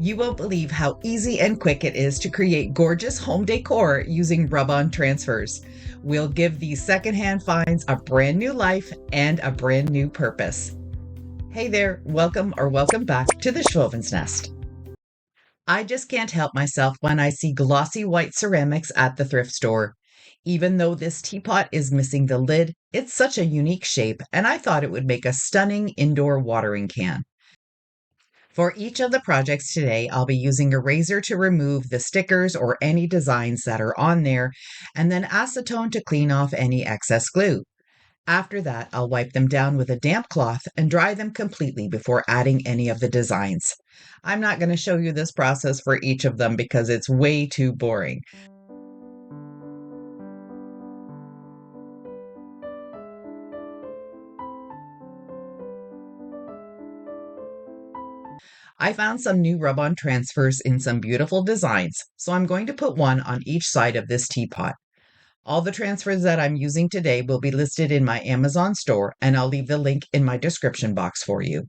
You won't believe how easy and quick it is to create gorgeous home decor using rub-on transfers. We'll give these secondhand finds a brand new life and a brand new purpose. Hey there, welcome back to the Schwowin's Nest. I just can't help myself when I see glossy white ceramics at the thrift store. Even though this teapot is missing the lid, it's such a unique shape, and I thought it would make a stunning indoor watering can. For each of the projects today, I'll be using a razor to remove the stickers or any designs that are on there, and then acetone to clean off any excess glue. After that, I'll wipe them down with a damp cloth and dry them completely before adding any of the designs. I'm not going to show you this process for each of them because it's way too boring. I found some new rub-on transfers in some beautiful designs, so I'm going to put one on each side of this teapot. All the transfers that I'm using today will be listed in my Amazon store, and I'll leave the link in my description box for you.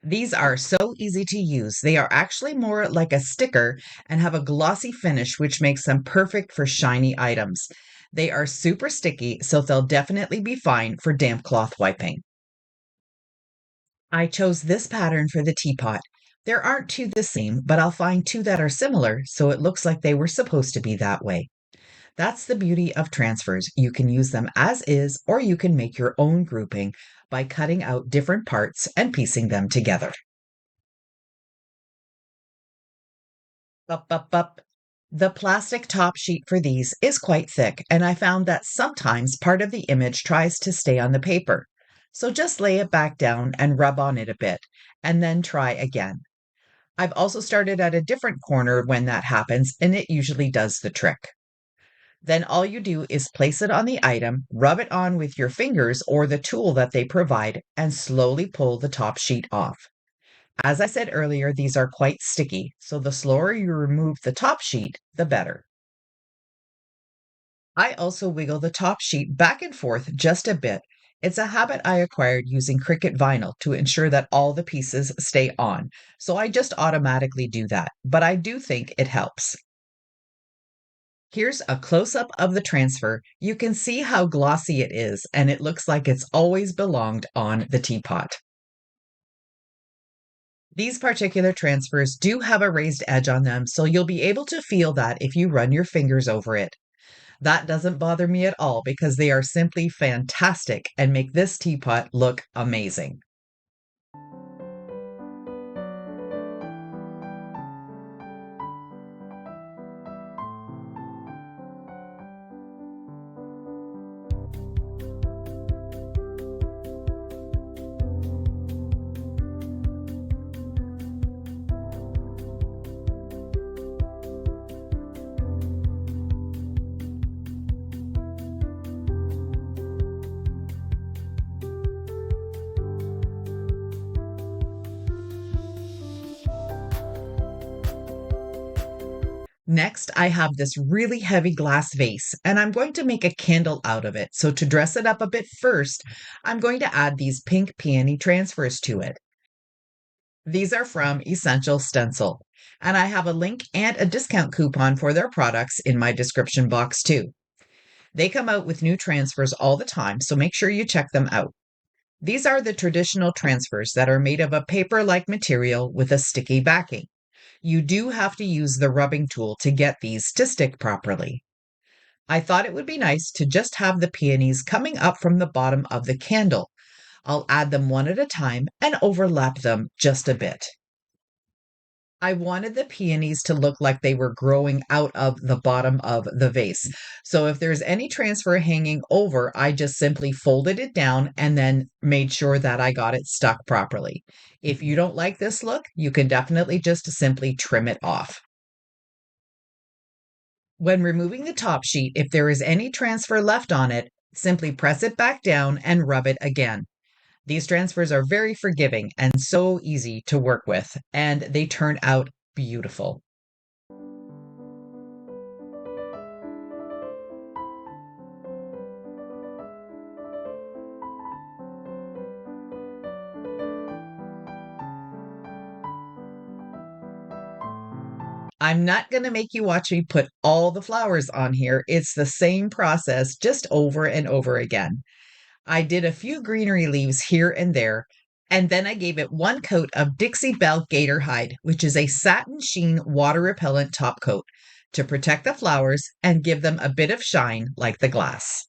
These are so easy to use. They are actually more like a sticker and have a glossy finish, which makes them perfect for shiny items. They are super sticky, so they'll definitely be fine for damp cloth wiping. I chose this pattern for the teapot. There aren't two the same, but I'll find two that are similar, so it looks like they were supposed to be that way. That's the beauty of transfers. You can use them as is, or you can make your own grouping by cutting out different parts and piecing them together. Up. The plastic top sheet for these is quite thick, and I found that sometimes part of the image tries to stay on the paper. So just lay it back down and rub on it a bit, and then try again. I've also started at a different corner when that happens, and it usually does the trick. Then all you do is place it on the item, rub it on with your fingers or the tool that they provide, and slowly pull the top sheet off. As I said earlier, these are quite sticky, so the slower you remove the top sheet, the better. I also wiggle the top sheet back and forth just a bit. It's a habit I acquired using Cricut vinyl to ensure that all the pieces stay on, so I just automatically do that, but I do think it helps. Here's a close-up of the transfer. You can see how glossy it is, and it looks like it's always belonged on the teapot. These particular transfers do have a raised edge on them, so you'll be able to feel that if you run your fingers over it. That doesn't bother me at all because they are simply fantastic and make this teapot look amazing. Next, I have this really heavy glass vase, and I'm going to make a candle out of it. So to dress it up a bit first, I'm going to add these pink peony transfers to it. These are from Essential Stencil, and I have a link and a discount coupon for their products in my description box too. They come out with new transfers all the time, so make sure you check them out. These are the traditional transfers that are made of a paper-like material with a sticky backing. You do have to use the rubbing tool to get these to stick properly. I thought it would be nice to just have the peonies coming up from the bottom of the candle. I'll add them one at a time and overlap them just a bit. I wanted the peonies to look like they were growing out of the bottom of the vase. So if there's any transfer hanging over, I just simply folded it down and then made sure that I got it stuck properly. If you don't like this look, you can definitely just simply trim it off. When removing the top sheet, if there is any transfer left on it, simply press it back down and rub it again. These transfers are very forgiving and so easy to work with, and they turn out beautiful. I'm not going to make you watch me put all the flowers on here. It's the same process, just over and over again. I did a few greenery leaves here and there, and then I gave it one coat of Dixie Belle Gator Hide, which is a satin sheen water repellent top coat, to protect the flowers and give them a bit of shine like the glass.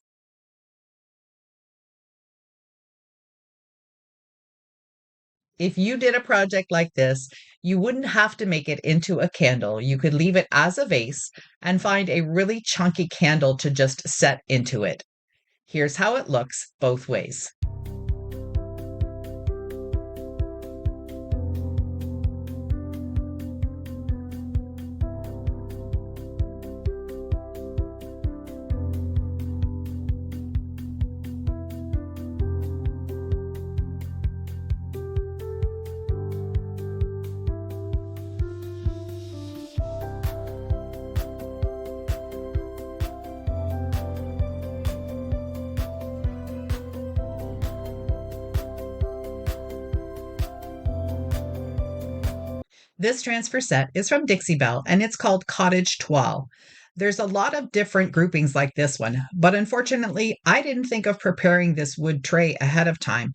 If you did a project like this, you wouldn't have to make it into a candle. You could leave it as a vase and find a really chunky candle to just set into it. Here's how it looks both ways. This transfer set is from Dixie Belle and it's called Cottage Toile. There's a lot of different groupings like this one, but unfortunately, I didn't think of preparing this wood tray ahead of time.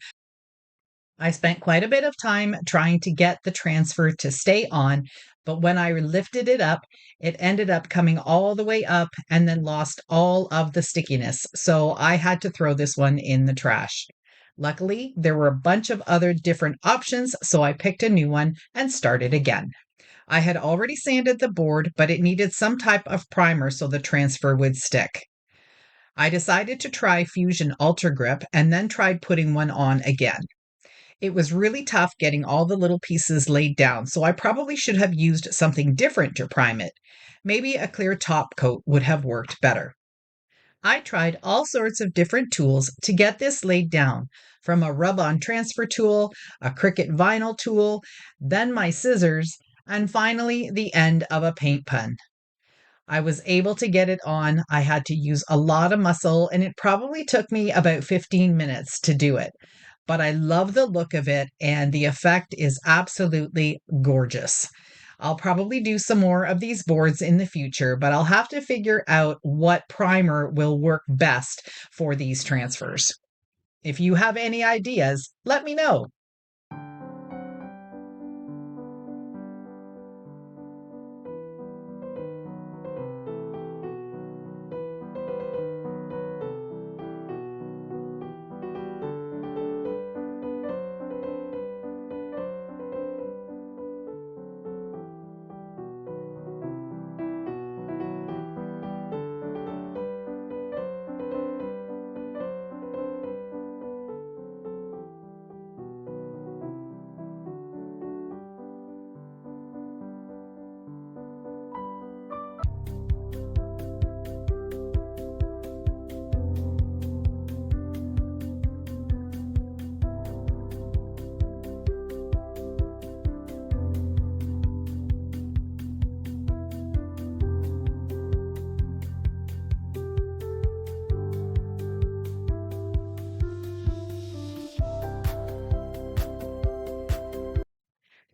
I spent quite a bit of time trying to get the transfer to stay on, but when I lifted it up, it ended up coming all the way up and then lost all of the stickiness. So I had to throw this one in the trash. Luckily, there were a bunch of other different options, so I picked a new one and started again. I had already sanded the board, but it needed some type of primer so the transfer would stick. I decided to try Fusion Ultra Grip and then tried putting one on again. It was really tough getting all the little pieces laid down, so I probably should have used something different to prime it. Maybe a clear top coat would have worked better. I tried all sorts of different tools to get this laid down, from a rub-on transfer tool, a Cricut vinyl tool, then my scissors, and finally the end of a paint pen. I was able to get it on. I had to use a lot of muscle, and it probably took me about 15 minutes to do it. But I love the look of it, and the effect is absolutely gorgeous. I'll probably do some more of these boards in the future, but I'll have to figure out what primer will work best for these transfers. If you have any ideas, let me know.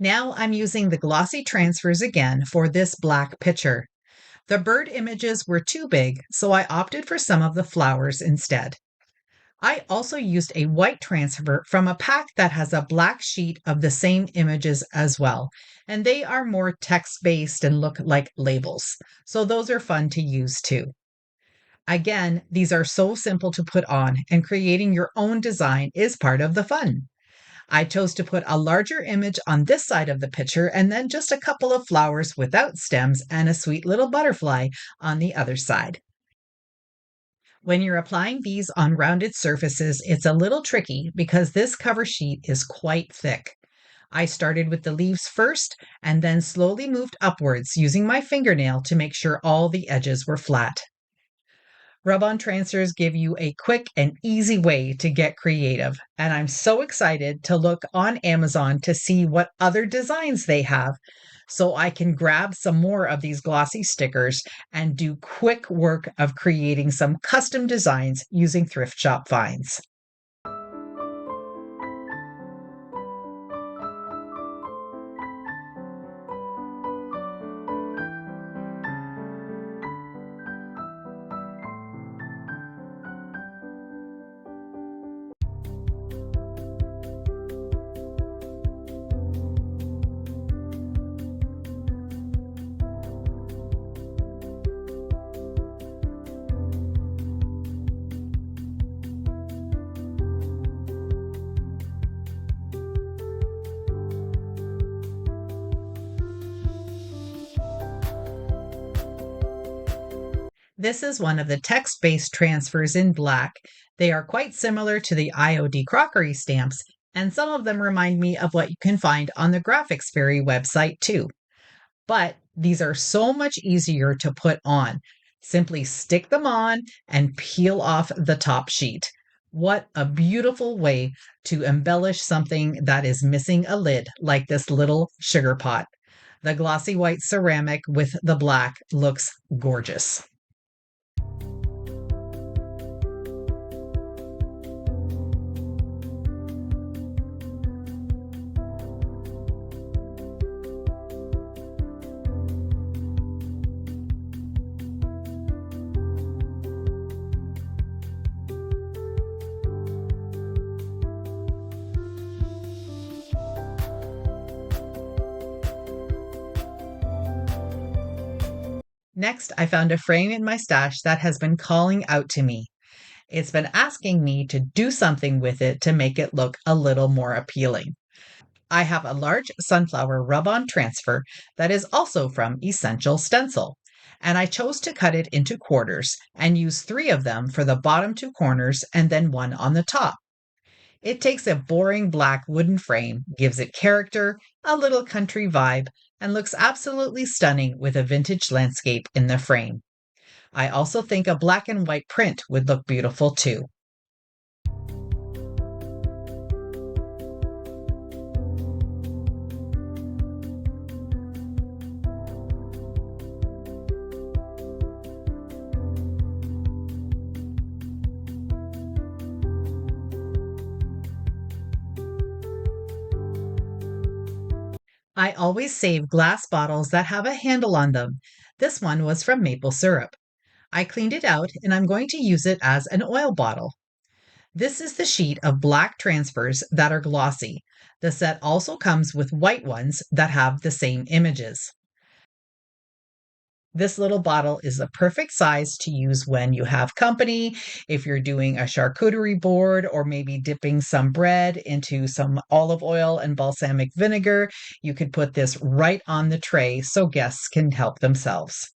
Now I'm using the glossy transfers again for this black picture. The bird images were too big, so I opted for some of the flowers instead. I also used a white transfer from a pack that has a black sheet of the same images as well, and they are more text-based and look like labels, so those are fun to use too. Again, these are so simple to put on, and creating your own design is part of the fun. I chose to put a larger image on this side of the picture and then just a couple of flowers without stems and a sweet little butterfly on the other side. When you're applying these on rounded surfaces, it's a little tricky because this cover sheet is quite thick. I started with the leaves first and then slowly moved upwards using my fingernail to make sure all the edges were flat. Rub-on transfers give you a quick and easy way to get creative, and I'm so excited to look on Amazon to see what other designs they have so I can grab some more of these glossy stickers and do quick work of creating some custom designs using thrift shop finds. This is one of the text-based transfers in black. They are quite similar to the IOD crockery stamps, and some of them remind me of what you can find on the Graphics Fairy website too. But these are so much easier to put on. Simply stick them on and peel off the top sheet. What a beautiful way to embellish something that is missing a lid, like this little sugar pot. The glossy white ceramic with the black looks gorgeous. Next, I found a frame in my stash that has been calling out to me. It's been asking me to do something with it to make it look a little more appealing. I have a large sunflower rub-on transfer that is also from Essential Stencil, and I chose to cut it into quarters and use 3 of them for the bottom 2 corners and then 1 on the top. It takes a boring black wooden frame, gives it character, a little country vibe, and looks absolutely stunning with a vintage landscape in the frame. I also think a black and white print would look beautiful too. I always save glass bottles that have a handle on them. This one was from maple syrup. I cleaned it out and I'm going to use it as an oil bottle. This is the sheet of black transfers that are glossy. The set also comes with white ones that have the same images. This little bottle is the perfect size to use when you have company, if you're doing a charcuterie board, or maybe dipping some bread into some olive oil and balsamic vinegar. You could put this right on the tray so guests can help themselves.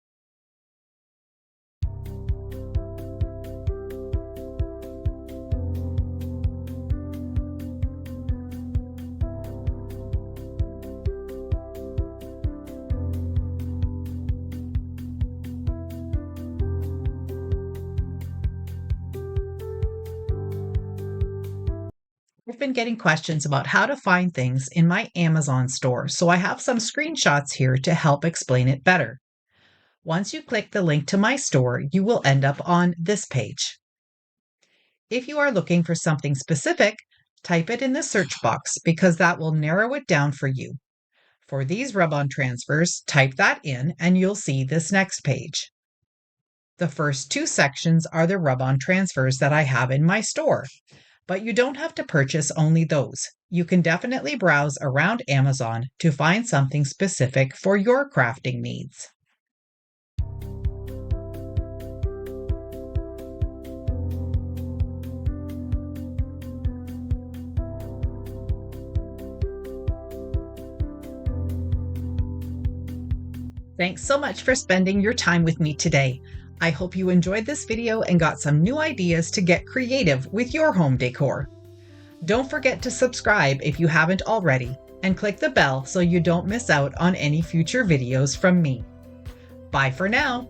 I've been getting questions about how to find things in my Amazon store, so I have some screenshots here to help explain it better. Once you click the link to my store, you will end up on this page. If you are looking for something specific, type it in the search box because that will narrow it down for you. For these rub-on transfers, type that in and you'll see this next page. The first 2 sections are the rub-on transfers that I have in my store. But you don't have to purchase only those. You can definitely browse around Amazon to find something specific for your crafting needs. Thanks so much for spending your time with me today. I hope you enjoyed this video and got some new ideas to get creative with your home decor. Don't forget to subscribe if you haven't already, and click the bell so you don't miss out on any future videos from me. Bye for now.